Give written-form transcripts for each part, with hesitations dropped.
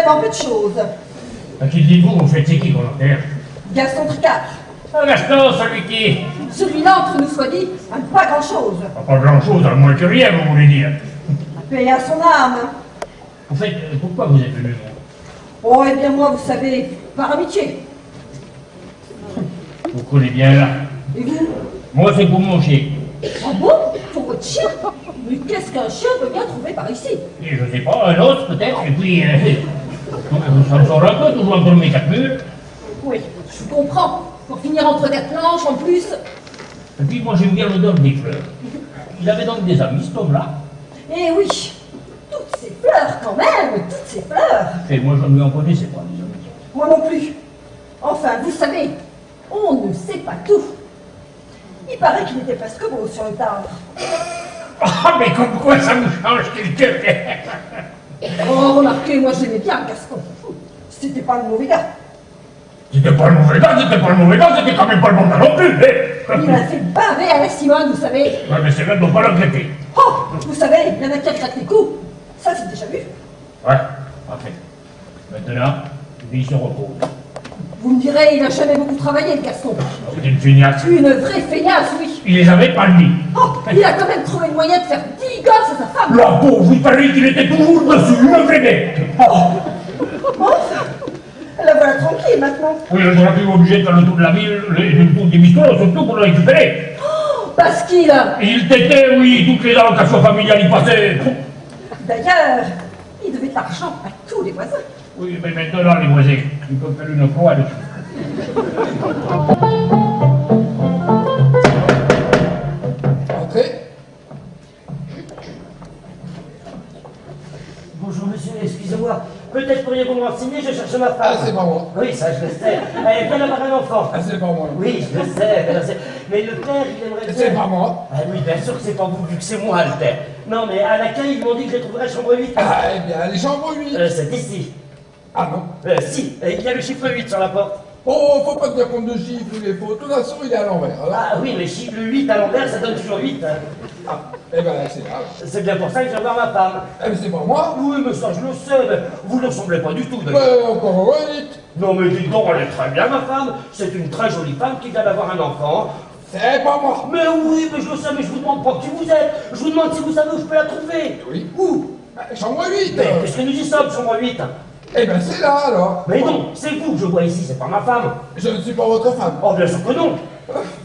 vraiment peu de choses. À qui dites-vous, vous faites c'est qui, volontaire? Gaston Tricard. Ah, Gaston, celui qui... Celui-là, entre nous soit dit, pas grand-chose. Pas grand-chose, à moins que rien, vous voulez dire. Paix à son âme. Au fait, pourquoi vous êtes venu, vous? Oh, eh bien moi, vous savez, par amitié. Vous connaissez bien là. Et vous? Moi, c'est pour mon chien. Ah bon? Pour votre chien? Mais qu'est-ce qu'un chien peut bien trouver par ici? Et je sais pas, un autre peut-être, et puis... ça me sort un peu, toujours entre mes quatre murs. Oui, je comprends. Pour finir entre des planches, en plus. Et puis moi, j'aime bien l'odeur des fleurs. Il avait donc des amis, cet homme-là. Eh oui, toutes ces fleurs quand même, toutes ces fleurs. Et moi, je ne lui en connaissais pas, des amis. Moi non plus. Enfin, vous savez, on ne sait pas tout. Il paraît qu'il était presque beau sur le tard. Ah, mais comme quoi ça nous change quelqu'un. Oh, remarquez, moi j'aimais bien Gaston. C'était pas le mauvais gars. C'était pas le mauvais gars, c'était quand même pas le bon gars non plus. Il a fait baver à la Simone, vous savez. Ouais, mais c'est vrai, on ne doit pas le regretter. Oh, vous savez, il y en a qui regrettent les coups. Ça, c'est déjà vu. Ouais, parfait. Maintenant, lui, il se repose. Vous me direz, il a jamais beaucoup travaillé, le Gaston. C'est une feignasse. Une vraie feignasse, oui. Il les avait pas lui. Oh, il a quand même trouvé le moyen de faire 10 gosses à sa femme. La pauvre, il paraît qu'il était toujours dessus, une vraie bête. Enfin, la voilà tranquille maintenant. Oui, on aurait pu obligé de faire le tour de la ville et le tour des bistrots, surtout pour le récupérer. Parce qu'il a... Il t'était, oui, toutes les allocations familiales y passaient. D'ailleurs, il devait de l'argent à tous les voisins. Oui, mais maintenant, les voisins, ils peuvent faire une croix dessus. Entrez. Bonjour monsieur, excusez-moi. Peut-être pourriez-vous me renseigner, je cherche ma femme. Ah, c'est pas moi. Oui, ça je le sais. Elle vient d'avoir un enfant. Ah, c'est pas moi. Oui, je le sais. Mais le père, il aimerait bien... C'est pas moi. Ah oui, bien sûr que c'est pas vous, vu que c'est moi le père. Non, mais à l'accueil, ils m'ont dit que je les trouverais chambre 8. Ah, eh bien, les chambres 8. C'est ici. Ah non. Si, il y a le chiffre 8 sur la porte. Oh, faut pas tenir compte de chiffres, il est faux. De toute façon, il est à l'envers. Alors... Ah oui, mais si le 8 à l'envers, ça donne toujours 8. Ah, eh ben, c'est là. C'est bien pour ça que je viens voir ma femme. Eh ben, c'est pas moi. Oui, mais ça, je le sais, mais vous ne ressemblez pas du tout, d'ailleurs. Mais encore 8. Non, mais dites donc, elle est très bien, ma femme. C'est une très jolie femme qui vient d'avoir un enfant. C'est pas moi. Mais oui, mais je le sais, mais je vous demande pas qui vous êtes. Je vous demande si vous savez où je peux la trouver. Oui. Où? Chambre 8. Mais qu'est-ce que nous y sommes, chambre 8? Eh ben, c'est là, alors. Mais non, c'est vous que je vois ici, c'est pas ma femme. Je ne suis pas votre femme. Oh, bien sûr que non.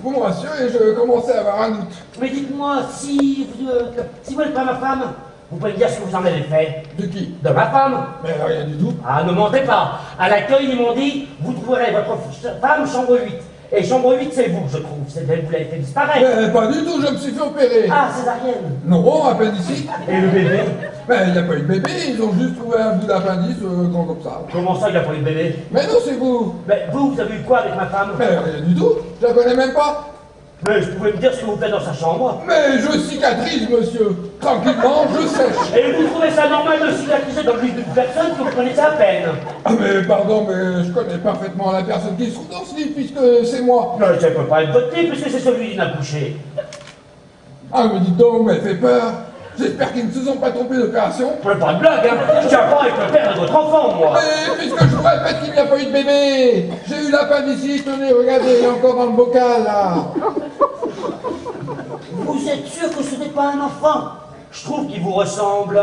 Vous me rassurez, je commençais à avoir un doute. Mais dites-moi, si vous n'êtes pas ma femme, vous pouvez me dire ce que vous en avez fait. De qui? De ma femme. Mais rien du tout. Ah, ne mentez pas. À l'accueil, ils m'ont dit, vous trouverez votre femme chambre 8. Et chambre 8, c'est vous, je trouve. C'est vous l'avez fait disparaître. Mais pas du tout, je me suis fait opérer. Ah, césarienne. Non, appendicite. Et le bébé? Ben, il n'y a pas eu de bébé, ils ont juste trouvé un bout d'appendice, grand comme ça. Comment ça, il n'a pas eu de bébé? Mais non, c'est vous. Mais vous avez eu quoi avec ma femme? Mais rien du tout, je la connais même pas. Mais je pouvais me dire ce que vous faites dans sa chambre. Mais je cicatrise, monsieur. Tranquillement, je sèche. Et vous trouvez ça normal de cicatriser dans le lit d'une personne que vous connaissez à peine? Ah mais pardon, mais je connais parfaitement la personne qui se trouve dans ce lit, puisque c'est moi. Non, ça ne peut pas être votre lit, puisque c'est celui d'une accouchée. Ah mais dites donc, mais elle fait peur. J'espère qu'ils ne se sont pas trompés d'opération. Pas de blague, hein. Je tiens pas avec le père de votre enfant, moi. Mais puisque je vous répète qu'il n'y a pas eu de bébé. J'ai eu l'appendicite, tenez, regardez, il est encore dans le bocal, là. Vous êtes sûr que ce n'est pas un enfant? Je trouve qu'il vous ressemble.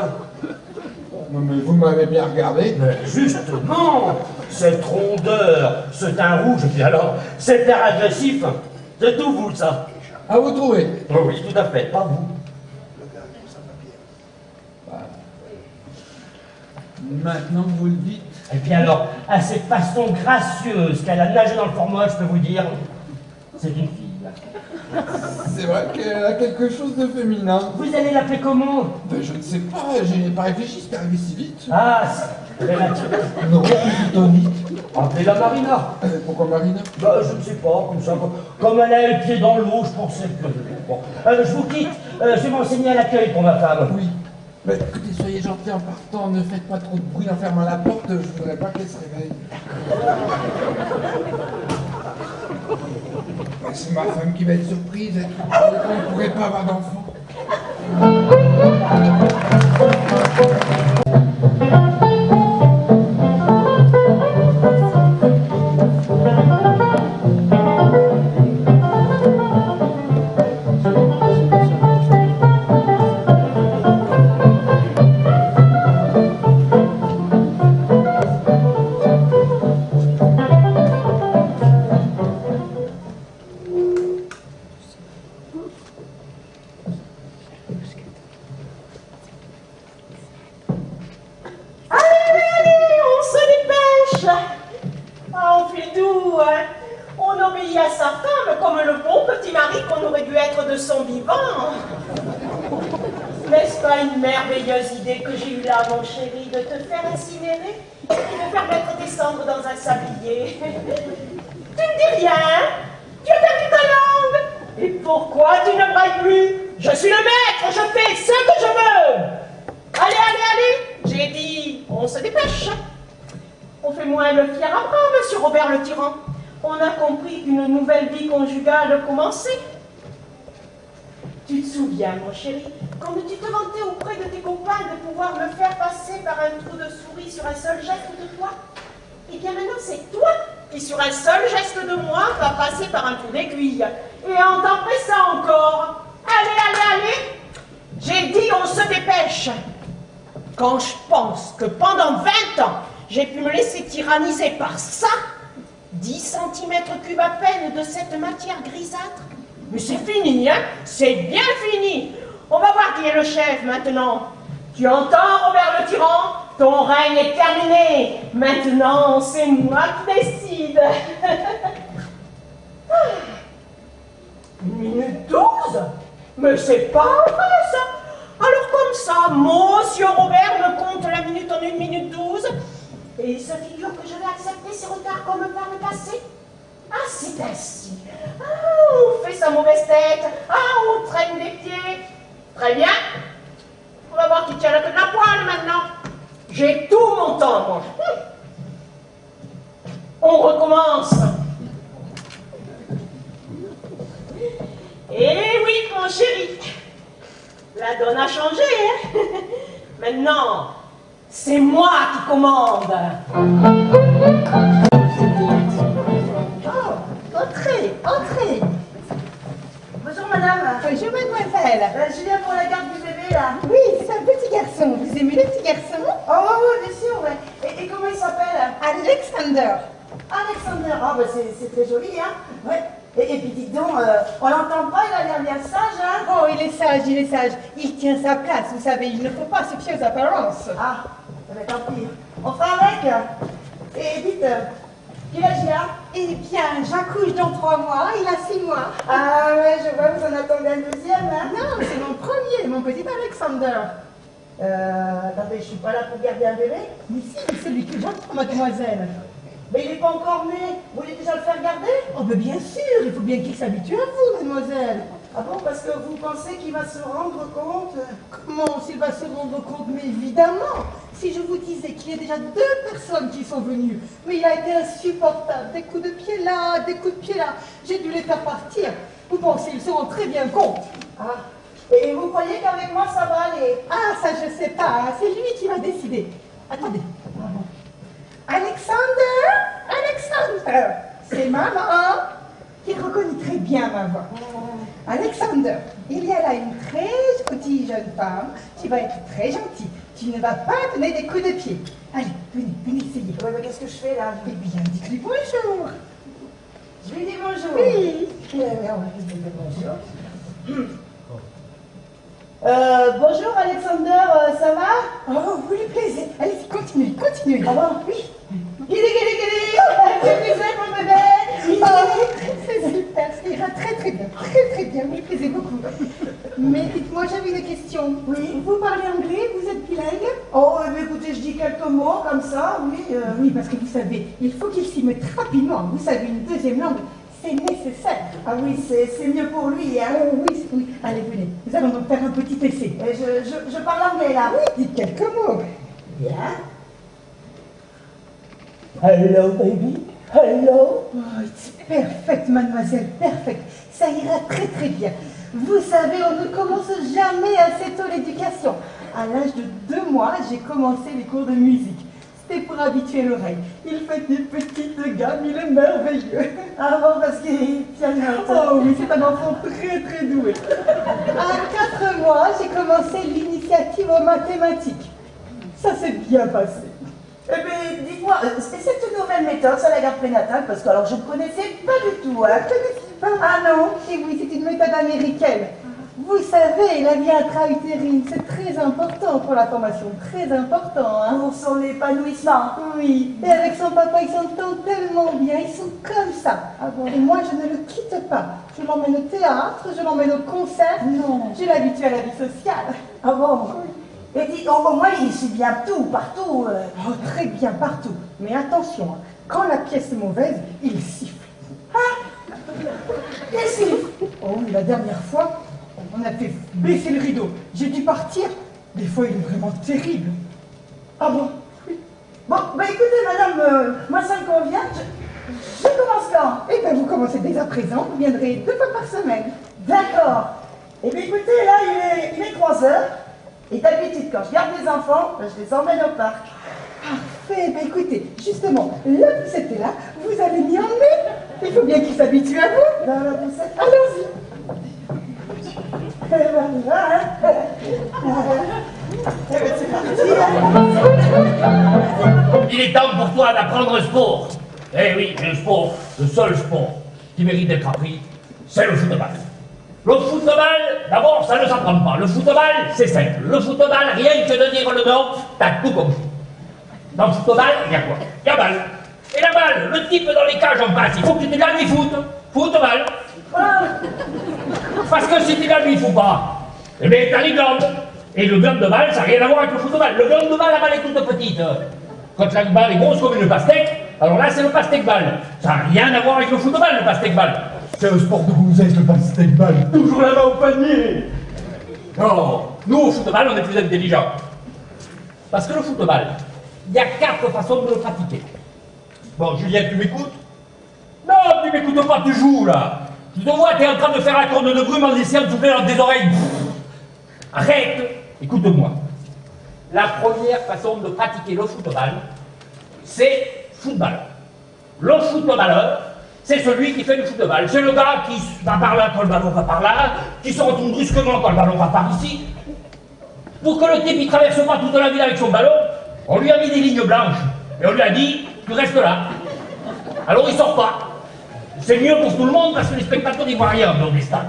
Non mais vous m'avez bien regardé. Mais justement, cette rondeur, ce teint rouge, et puis alors, cet air agressif, c'est tout vous, ça. À vous trouver. Oh oui, tout à fait, pas vous. Maintenant que vous le dites. Et puis alors, à cette façon gracieuse qu'elle a nagé dans le formol, je peux vous dire, c'est une fille. C'est vrai qu'elle a quelque chose de féminin. Vous allez l'appeler comment? Ben, je ne sais pas, j'ai pas réfléchi, c'est arrivé si vite. Ah, c'est relatif. Non, plutôt vite. Appelez-la Marina. Pourquoi Marina? Bah, je ne sais pas, comme ça. Comme elle a le pied dans l'eau, je pensais que... Bon. Je vous quitte, je vais m'enseigner à l'accueil pour ma femme. Oui. Mais écoutez, soyez gentil en partant, ne faites pas trop de bruit en fermant la porte, je voudrais pas qu'elle se réveille. C'est ma femme qui va être surprise, elle ne pourrait pas avoir d'enfant. obéit à sa femme comme le bon petit mari qu'on aurait dû être de son vivant. N'est-ce pas une merveilleuse idée que j'ai eue là, mon chéri, de te faire incinérer et de faire mettre tes cendres dans un sablier? Tu ne dis rien? Tu as perdu ta langue? Et pourquoi tu ne brailles plus? Je suis le maître, je fais ce que je veux. Allez, allez, allez, j'ai dit, on se dépêche. On fait moins le fier à bras, monsieur Robert le tyran. On a compris qu'une nouvelle vie conjugale commençait. Tu te souviens, mon chéri, quand tu te vantais auprès de tes copains de pouvoir me faire passer par un trou de souris sur un seul geste de toi? Eh bien maintenant, c'est toi qui, sur un seul geste de moi, va passer par un trou d'aiguille. Et en t'en pressant encore. Allez, allez, allez! J'ai dit, on se dépêche. Quand je pense que pendant 20 ans, j'ai pu me laisser tyranniser par ça, 10 cm3 à peine de cette matière grisâtre. Mais c'est fini, hein? C'est bien fini. On va voir qui est le chef maintenant. Tu entends, Robert le tyran? Ton règne est terminé. Maintenant, c'est moi qui décide. 1 minute 12? Mais c'est pas vrai, ça. Alors comme ça, monsieur Robert me compte la minute en 1 minute 12 et il se figure que je vais accepter ces retards comme par le passé? Ah, c'est ainsi. Ah, on fait sa mauvaise tête. Ah, on traîne des pieds. Très bien. On va voir qui tient la queue de la poêle maintenant. J'ai tout mon temps, moi. On recommence. Eh oui, mon chéri. La donne a changé, hein? Maintenant, c'est moi qui commande. Oh, entrez, entrez. Bonjour, madame. Bonjour, mademoiselle. Je viens pour la garde du bébé, là. Oui, c'est un petit garçon. Vous aimez les petits garçons? Oh, oui, bien sûr, ouais. Et comment il s'appelle? Alexander. Alexander. Ah, bah, c'est très joli, hein? Ouais. Et puis, dites donc, on l'entend pas, il a l'air bien sage, hein? Oh, il est sage, il est sage. Il tient sa place, vous savez, il ne faut pas se fier aux apparences. Ah, ça va être tant pis. On fera avec. Et dites, quel âge il a? Eh bien, j'accouche dans 3 mois, il a 6 mois. Ah, ouais, je vois, vous en attendez un deuxième, hein? Non, c'est mon premier, mon petit Alexander. Attendez, je suis pas là pour garder un bébé. Mais si, c'est lui que j'entends, mademoiselle. Mais il n'est pas encore né. Vous voulez déjà le faire garder? Oh, ben bien sûr, il faut bien qu'il s'habitue à vous, mademoiselle. Ah bon, parce que vous pensez qu'il va se rendre compte? Comment s'il va se rendre compte? Mais évidemment, si je vous disais qu'il y a déjà 2 personnes qui sont venues, mais il a été insupportable, des coups de pied là, des coups de pied là, j'ai dû les faire partir. Vous pensez, ils se rendent très bien compte. Ah, et vous croyez qu'avec moi ça va aller? Ah, ça je sais pas, hein, c'est lui qui va décider. Attendez. Alexander, Alexander, c'est maman qui reconnaît très bien ma voix. Alexander, il y a là une très gentille jeune femme qui va être très gentille. Tu ne vas pas donner des coups de pied. Allez, venez, venez essayer. Ouais, mais qu'est-ce que je fais là? Eh bien, dites-lui bonjour. Je lui dis bonjour. Oui. On va lui dire bonjour. Bonjour Alexander, ça va? Oh, vous lui plaisez. Allez-y, continuez, continuez. Ah bon? Oui. Guili, guili, guili. C'est plaisir mon bébé. Oh, c'est super, ça ira très très bien, très bien, vous lui plaisez beaucoup. Mais dites-moi, j'avais une question. Oui. Vous parlez anglais, vous êtes bilingue? Oh, mais écoutez, je dis quelques mots comme ça, oui. Oui, parce que vous savez, il faut qu'il s'y mette rapidement. Vous savez, une deuxième langue, c'est nécessaire. Ah oui, c'est mieux pour lui, hein. Oh oui, oui. Allez, venez, nous allons donc faire un petit essai. Et je parle anglais là. Oui, dites quelques mots. Bien. Hello, baby. Hello. Oh, it's perfect, mademoiselle, perfect. Ça ira très très bien. Vous savez, on ne commence jamais assez tôt l'éducation. À l'âge de 2 mois, j'ai commencé les cours de musique. C'était pour habituer l'oreille. Il fait des petites gammes, il est merveilleux. Ah bon, parce qu'il tient le note. Oh oui, c'est un enfant très très doué. À 4 mois, j'ai commencé l'initiative aux mathématiques. Ça s'est bien passé. Eh bien, dites-moi, c'est une nouvelle méthode, ça, la garde prénatale, parce que alors je ne connaissais pas du tout, hein. Vous connaissez pas? Ah non. Et oui, c'est une méthode américaine. Vous savez, la vie intra-utérine, c'est très important pour la formation, très important, hein. Pour son épanouissement. Oui, et avec son papa, ils s'entendent tellement bien, ils sont comme ça. Ah bon? Et moi, je ne le quitte pas. Je l'emmène au théâtre, je l'emmène au concert. Non. Je l'habitue à la vie sociale. Ah bon? Et dis, au moins, il suit bien tout, partout. Oh, très bien, partout. Mais attention, hein, quand la pièce est mauvaise, il siffle. Qu'est-ce qu'il Oh, la dernière fois, on a fait baisser le rideau. J'ai dû partir. Des fois, il est vraiment terrible. Ah bon? Bon, bah écoutez, madame, moi ça me convient. Je commence quand? Eh bien, vous commencez dès à présent. Vous viendrez 2 fois par semaine. D'accord. Eh bien écoutez, là, il est 3 heures. Et d'habitude, quand je garde les enfants, ben, je les emmène au parc. Parfait. Ben, écoutez, justement, la poussette est là. Vous allez m'y emmener. Il faut bien qu'il s'habitue à vous. Dans la poussette. Allons-y. Eh ben, voilà, hein. Eh ben, c'est parti. Il est temps pour toi d'apprendre le sport. Eh oui, le sport, le seul sport qui mérite d'être appris, c'est le football. Le football, d'abord, ça ne s'apprend pas. Le football, c'est simple. Le football, rien que de dire le nom, t'as tout compris. Dans le football, il y a quoi? Il y a balle. Et la balle, le type dans les cages en face, il faut que tu te calmes, il foot. Football. Voilà. Parce que si tu calmes, il ne faut pas. Eh bien, t'as les glandes. Et le gland de balle, ça n'a rien à voir avec le football. Le gland de balle, la balle est toute petite. Quand la balle est grosse comme une pastèque, alors là, c'est le pastèque-balle. Ça n'a rien à voir avec le football, le pastèque-balle. C'est un sport de gonzesse, le pastèque-balle. Toujours la main au panier. Non, nous, au football, on est plus intelligents. Parce que le football, il y a 4 façons de le pratiquer. Bon, Julien, tu m'écoutes? Non, tu m'écoutes pas, tu joues, là. Je te vois, tu es en train de faire la corde de brume en essayant de souffler dans tes oreilles. Arrête, écoute-moi. La première façon de pratiquer le football, c'est football. Le footballeur, c'est celui qui fait du football. C'est le gars qui va par là quand le ballon va par là, qui se retourne brusquement quand le ballon va par ici. Pour que le type ne traverse pas toute la ville avec son ballon, on lui a mis des lignes blanches. Et on lui a dit, tu restes là. Alors il sort pas. C'est mieux pour tout le monde parce que les spectateurs n'y voient rien dans les stades.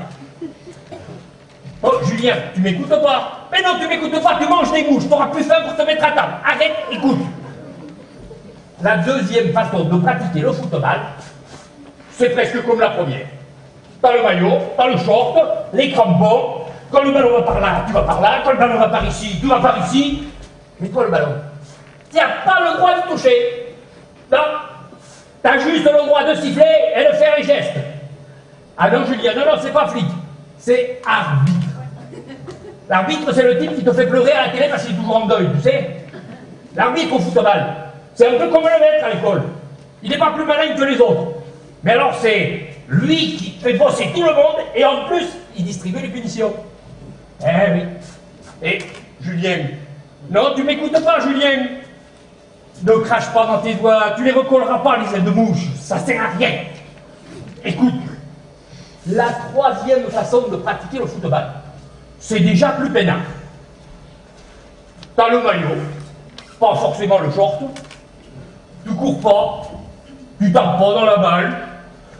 Oh, Julien, tu m'écoutes pas? Mais non, tu m'écoutes pas, tu manges des mouches, tu auras plus faim pour te mettre à table. Arrête, écoute. La deuxième façon de pratiquer le football, c'est presque comme la première. T'as le maillot, t'as le short, les crampons. Quand le ballon va par là, tu vas par là. Quand le ballon va par ici, tu vas par ici. Mais toi, le ballon, tu n'as pas le droit de toucher. Non. T'as juste le droit de siffler et de faire les gestes. Ah non, Julien, non, c'est pas flic. C'est arbitre. L'arbitre, c'est le type qui te fait pleurer à la télé parce qu'il est toujours en deuil, tu sais. L'arbitre au football, c'est un peu comme le maître à l'école. Il n'est pas plus malin que les autres. Mais alors, c'est lui qui fait bosser tout le monde et en plus, il distribue les punitions. Eh oui. Et, Julien, non, tu m'écoutes pas, Julien. Ne crache pas dans tes doigts, tu les recolleras pas, les ailes de mouche. Ça sert à rien. Écoute, la troisième façon de pratiquer le football, c'est déjà plus peinard. T'as le maillot, pas forcément le short, tu cours pas, tu tapes pas dans la balle,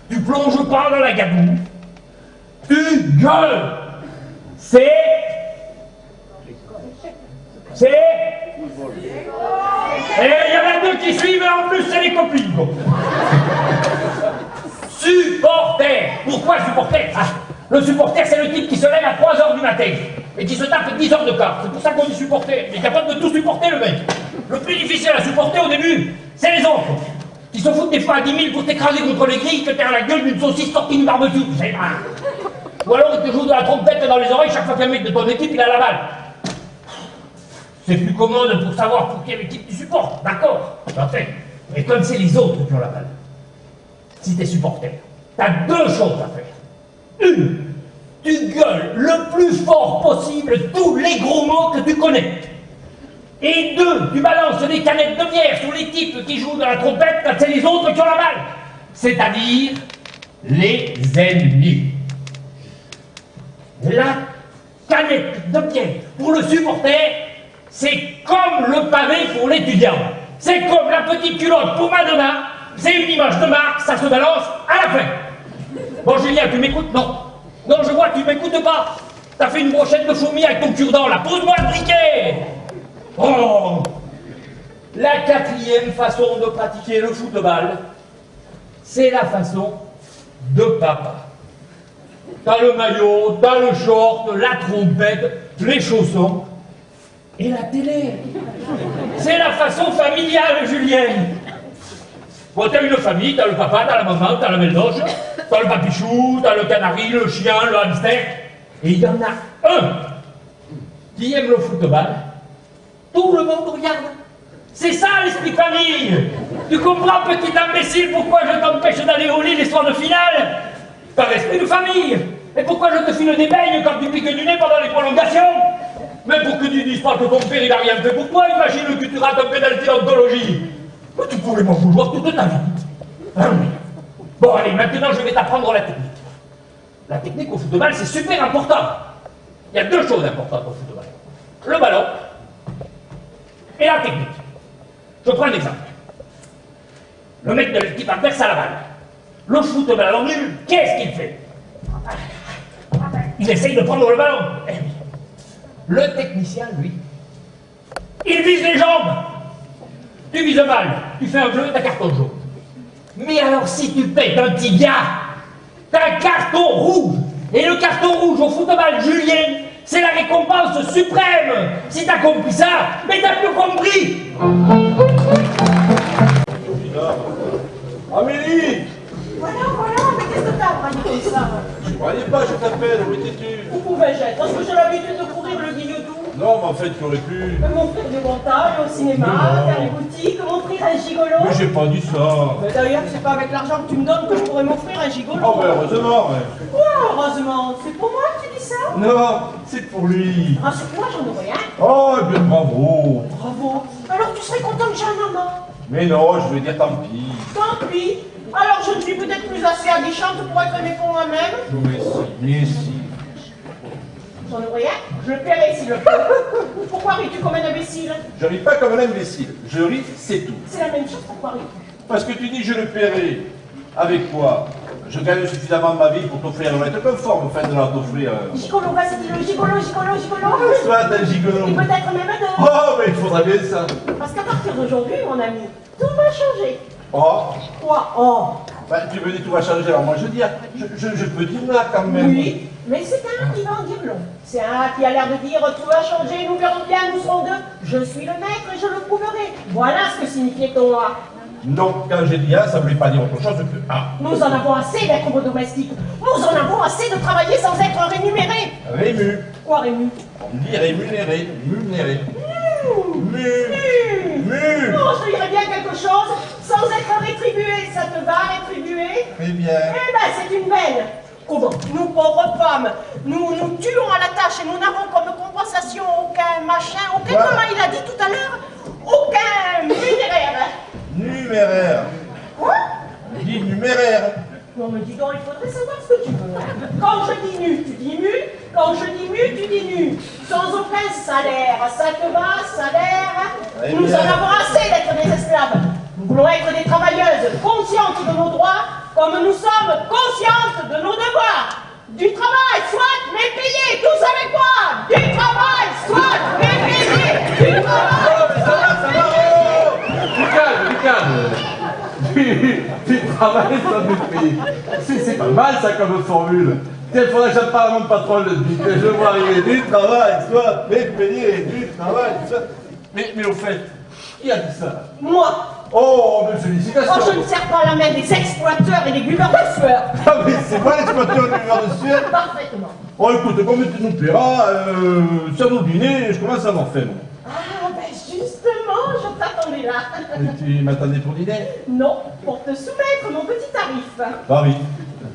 tu plonges pas dans la gadoue, tu gueules. C'est... Et il y en a 2 qui suivent et en plus c'est les copines. Supporter. Pourquoi supporter? Ah, le supporter, c'est le type qui se lève à 3h du matin et qui se tape 10 heures de quart. C'est pour ça qu'on dit supporter. Il est capable de tout supporter, le mec. Le plus difficile à supporter au début, c'est les autres. Qui se foutent des fois à 10 000 pour t'écraser contre les grilles, te faire la gueule d'une saucisse sortie du barbecue. Ou alors ils te jouent de la trompette dans les oreilles chaque fois qu'un mec de ton équipe il a la balle. C'est plus commode pour savoir pour quelle équipe tu supportes, d'accord? Parfait. Mais comme c'est les autres qui ont la balle, si t'es supporter, t'as 2 choses à faire. Une, tu gueules le plus fort possible tous les gros mots que tu connais. Et 2, tu balances des canettes de bière sur les types qui jouent dans la trompette quand c'est les autres qui ont la balle. C'est-à-dire les ennemis. La canette de bière pour le supporter, c'est comme le pavé pour l'étudiant. C'est comme la petite culotte pour Madonna. C'est une image de marque, ça se balance à la fin. Bon, Julien, tu m'écoutes? Non. Non, je vois que tu m'écoutes pas. T'as fait une brochette de fourmis avec ton cure-dent, là. Pose-moi le briquet. Oh. La quatrième façon de pratiquer le football, c'est la façon de papa. T'as le maillot, t'as le short, la trompette, les chaussons et la télé. C'est la façon familiale, Julienne. Bon, t'as une famille, t'as le papa, t'as la maman, t'as la belle-doge, t'as le papichou, t'as le canari, le chien, le hamster. Et il y en a un qui aime le football. Tout le monde regarde. C'est ça l'esprit de famille. Tu comprends, petit imbécile, pourquoi je t'empêche d'aller au lit les soirs de finale? Par esprit de famille. Et pourquoi je te file des beignes quand tu piques du nez pendant les prolongations? Mais pour que tu dises pas que ton père il a rien fait pour toi, imagine que tu rates un pénalty d'ontologie. Mais tu pourrais m'en vouloir toute ta vie. Ah oui. Bon allez, maintenant je vais t'apprendre la technique. La technique au football, c'est super important. Il y a deux choses importantes au football. Le ballon et la technique. Je prends un exemple. Le mec de l'équipe adverse a la balle. Le footballeur nul, qu'est-ce qu'il fait? Il essaye de prendre le ballon. Eh oui. Le technicien, lui, il vise les jambes. Tu vises mal, tu fais un bleu, t'as carton jaune. Mais alors si tu pètes un tibia, t'as un carton rouge. Et le carton rouge au football, Julien, c'est la récompense suprême. Si t'as compris ça, mais t'as plus compris. Amélie! Voilà, mais qu'est-ce que t'as paniqué ça? Je croyais pas, je t'appelle, où étais-tu? Où pouvais-je être? Parce que j'ai l'habitude de courir le guillotou. Non, mais en fait, tu aurais pu... M'offrir du montage au cinéma, faire les boutiques, m'offrir un gigolo. Mais j'ai pas dit ça. Mais d'ailleurs, c'est pas avec l'argent que tu me donnes que je pourrais m'offrir un gigolo. Oh, ben heureusement, ouais. Quoi, heureusement? C'est pour moi que tu dis ça? Non, c'est pour lui. Ah, c'est que moi, j'en ai rien. Oh, eh bien bravo. Bravo. Alors, tu serais content que j'ai un maman? Mais non, je vais dire tant pis. Tant pis. Alors, je ne suis peut-être plus assez aguichante pour être aimée pour moi-même. Mais si. J'en ai rien. Je le paierai s'il le faut. Pourquoi ris-tu comme un imbécile? Je ris pas comme un imbécile. Je ris, c'est tout. C'est la même chose, pourquoi ris-tu? Parce que tu dis je le paierai. Avec quoi? Je gagne suffisamment ma vie pour t'offrir un être conforme, enfin de leur t'offrir. Gigolo, vas-y, dis-le, gigolo. Soit un gigolo. Et peut-être même deux. Oh, mais il faudrait bien ça. Parce qu'à partir d'aujourd'hui, mon ami, tout va changer. Oh. Quoi? Oh. Bah, tu me dis tout va changer, alors moi je veux dire, je peux dire là quand même. Oui, mais c'est un qui va en dire long. C'est un qui a l'air de dire tout va changer, nous verrons bien, nous serons deux. Je suis le maître et je le prouverai. Voilà ce que signifiait ton A. Donc quand j'ai dit A, ça voulait pas dire autre chose que A. Nous en avons assez d'être vos domestiques. Nous en avons assez de travailler sans être rémunérés. Rému. Quoi, Rému? On dit rémunéré, munéré. Non, je te dirais bien quelque chose, sans être rétribué. Ça te va, rétribuer? Eh bien. Eh ben, c'est une belle. Comment? Nous, pauvres femmes, nous nous tuons à la tâche et nous n'avons comme compensation aucun machin, aucun, Quoi? comment il a dit tout à l'heure, aucun numéraire. Numéraire. Quoi? Dis numéraire. Non, mais dis donc, il faudrait savoir ce que tu veux. Quand je dis nu, tu dis mu. Quand je dis mu, tu dis nu. Sans aucun salaire. Ça te va, salaire? Eh Nous bien. en avons assez d'être des esclaves. Nous voulons être des travailleuses, conscientes de nos droits, comme nous sommes conscientes de nos devoirs. Du travail, soit, mais payé. Tous avec moi. Du travail, soit, mais payé. Du travail, soit, mais payé. Du calme. Du travail sans dépit. C'est pas mal ça comme formule. Il faudrait que j'en parle à mon patron le dit que je vois arriver du travail, soit bien payé, du travail, soit. Mais au fait, qui a dit ça? Moi. Oh, mais Oh, félicitations. je ne serre pas la main des exploiteurs et des buveurs de sueur. Ah, mais c'est moi l'exploiteur du verre de sueur. Parfaitement. Oh, écoute, comme tu nous paieras, ça nous dîner, je commence à m'en faire. Ah, ben justement, je t'attendais là. Et tu m'attendais pour dîner? Non, pour te soumettre mon petit tarif. Ah oui.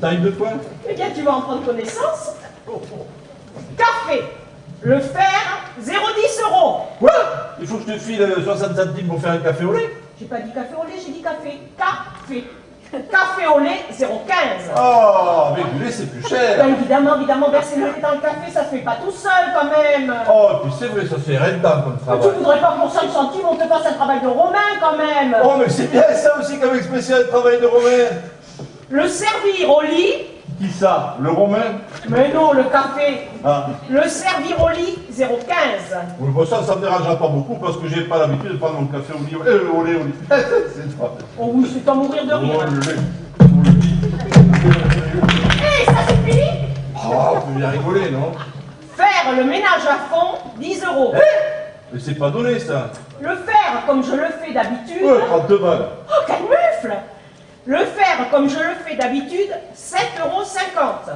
Tarif de quoi? Eh bien, tu vas en prendre connaissance. Café. Le fer, 0,10 €. Quoi? Il faut que je te file 60 centimes pour faire un café au lait? J'ai pas dit café au lait, j'ai dit café. Café. Café au lait, 0,15. Oh, avec du lait, c'est plus cher. Ben évidemment, verser le lait dans le café, ça se fait pas tout seul quand même. Oh, puis c'est vrai, ça fait rien de temps comme Tu travail. voudrais pas que pour 5 centimes, on te fasse un travail de romain quand même. Oh, mais c'est bien ça aussi comme expression de travail de Romain. Le servir au lit, Qui ça? Le Romain? Mais non, le café. Ah. Le Serviroli 015. Oui, bon, ça me dérangera pas beaucoup parce que j'ai pas l'habitude de prendre mon café au lait. C'est toi. Oh oui, c'est à mourir de rire. Oh, le lait. Hé, ça suffit. Ah, on peut bien rigoler, non? Faire le ménage à fond, 10 euros. Mais c'est pas donné, ça. Le faire comme je le fais d'habitude. Ouais, 32 balles. Oh, quel mufle! Le faire comme je le fais d'habitude, 7,50 €.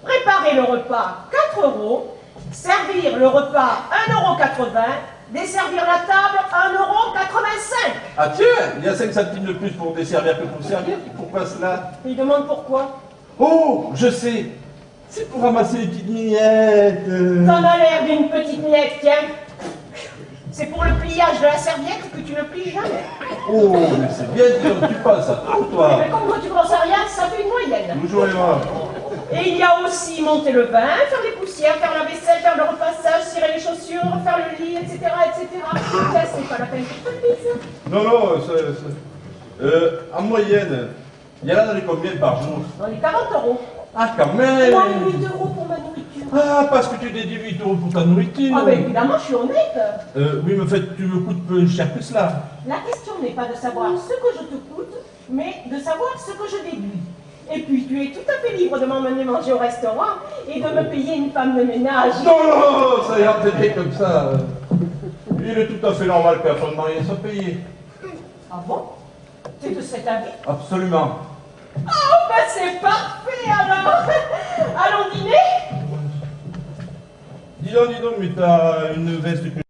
Préparer le repas, 4 €. Servir le repas, 1,80 €. Desservir la table, 1,85 €. Ah tiens, il y a 5 centimes de plus pour desservir que pour servir. Pourquoi cela? Il demande pourquoi. Oh, je sais. C'est pour ramasser les petites miettes. T'en as l'air d'une petite miette, tiens. C'est pour le pliage de la serviette que tu ne plies jamais. Oh, mais c'est bien dur, tu passes à tout, toi. Mais comme toi tu penses à rien, ça fait une moyenne. Toujours les mains. Et il y a aussi monter le bain, faire les poussières, faire la vaisselle, faire le repassage, cirer les chaussures, faire le lit, etc., etc. Ça, c'est pas la peine que je te le dise. Non, en moyenne, il y en a dans les combien par jour? Dans les 40 €. Ah, quand même. Moins 8 € pour ma nourriture. Ah, parce que tu dédies 8 € pour ta nourriture. Ah ben évidemment, je suis honnête. Oui, mais en fait, tu me coûtes peu cher que cela. La question n'est pas de savoir ce que je te coûte, mais de savoir ce que je déduis. Et puis, tu es tout à fait libre de m'emmener manger au restaurant et de me payer une femme de ménage. Non, ça ira peut-être bien comme ça. Il est tout à fait normal que la femme mariée soit payée. Ah bon? Tu es de cet avis? Absolument. Oh, ben c'est parfait alors. Allons dîner? Dis donc, mais t'as une veste que...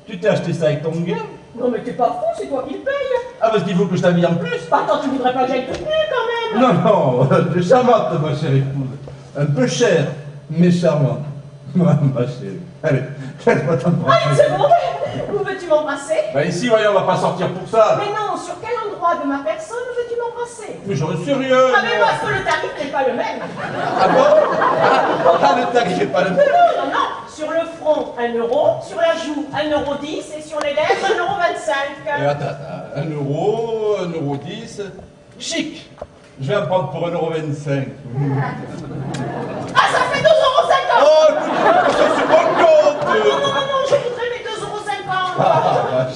Tu t'es acheté ça avec ton gain? Non mais t'es pas fou, c'est toi qui le payes. Ah, parce qu'il faut que je t'habille en plus. Bah attends, tu voudrais pas que j'aille toute nue quand même? Non, tu es charmante, ma chère épouse. Un peu chère, mais charmante. Ma chérie. Allez, laisse-moi t'embrasser. Allez, c'est bon. Où veux-tu m'embrasser? Bah ici, voyons, on va pas sortir pour ça. Mais non, sur quel endroit de ma personne veux-tu m'embrasser? Mais j'en suis sérieux. Ah mais parce que le tarif n'est pas le même. Ah bon? Ah, le tarif est pas le même. Non, non, sur le front, 1 €, sur la joue, 1,10 € et sur les lèvres, 1,25 Et €. attends, 1 €, 1,10 €. Chic. Je vais en prendre pour 1,25 €. Ah, ça fait 2,50 €. Oh, écoute, ça c'est mon compte. Non, je voudrais mes 2,50 €. Ah,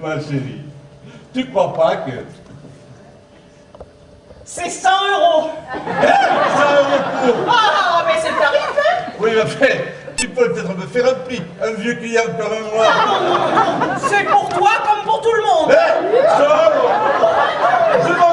ma chérie, tu crois pas que... C'est 100 €. 100 € pour... Ah, mais c'est le tarif, hein? Oui, mais fait, tu peux peut-être me faire un prix. Un vieux client comme moi. C'est pour toi comme pour tout le monde. Eh, 100 €. Je m'en